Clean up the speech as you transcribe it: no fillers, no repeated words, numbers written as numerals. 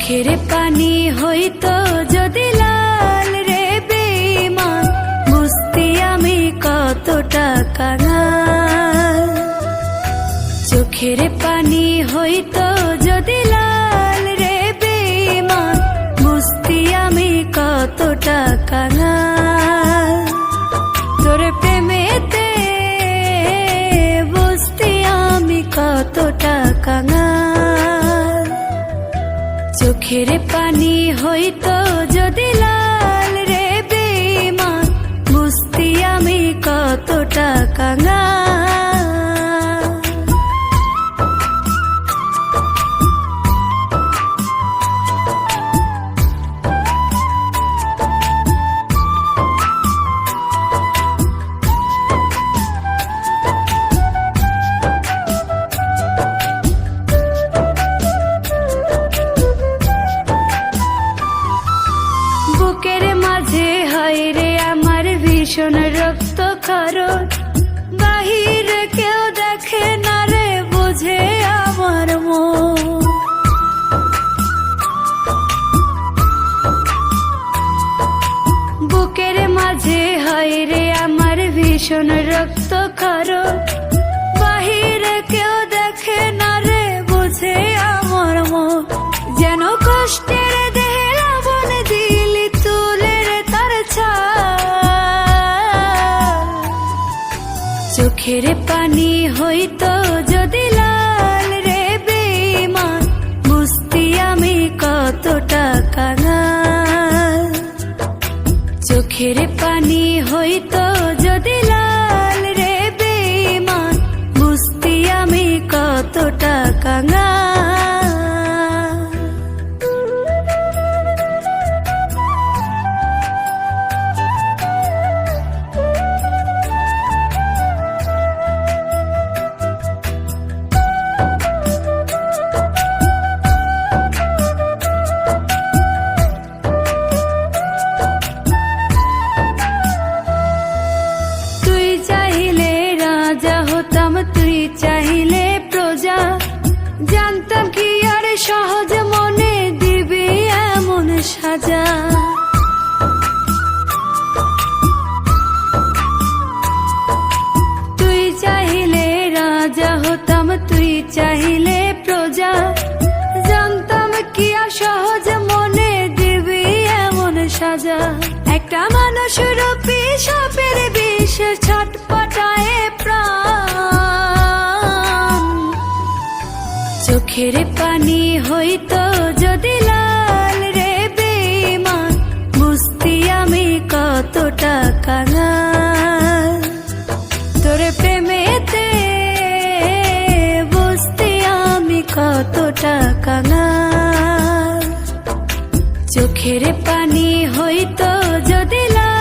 চোখের পানি হইতো যদি লাল রে বেঈমান, বুঝতি আমি কতটা কাঙাল। চোখের পানি হইতো যদি লাল রে বেঈমান, বুঝতি আমি কতটা কাঙাল। তোর প্রেমেতে বুঝতি আমি কতটা কাঙাল। চোখের পানি হইতো যদি লাল রে বেঈমান, বুঝতি আমি কতটা কাঙাল। বুকের মাঝে হয় রে আমার ভীষণ রক্ত ক্ষরণ, বাহিরে কেউ দেখে না রে বুঝে আমার মন। বুকের মাঝে হয় রে আমার ভীষণ রক্ত ক্ষরণ, বাহিরে কেউ দেখে না রে বুঝে আমার মন। যেন কষ্টের দেহে লবণ দিলি তুলে রে তার ছাল। চোখের পানি হইতো যদি লাল রে বেঈমান, বুঝতি আমি কতটা কাঙাল। চোখের পানি হইতো যদি লাল রে বেঈমান, বুঝতি আমি কতটা কাঙাল। তুই চাইলে প্রজা, জানতাম কি আর সহজ মনে দিবি এমন সাজা। তুই চাইলে রাজা হতাম, তুই চাইলে প্রজা, জানতাম কি আর সহজ মনে দিবি এমন সাজা। একটা মানুষ রূপী সাপের বিষ ছটপটায় প্রাণ। চোখের পানি হইতো যদি লাল রে বেঈমান, বুঝতি আমি কতটা কাঙাল। তোর প্রেমেতে বুঝতি আমি কতটা কাঙাল। চোখের পানি হইতো যদি লাল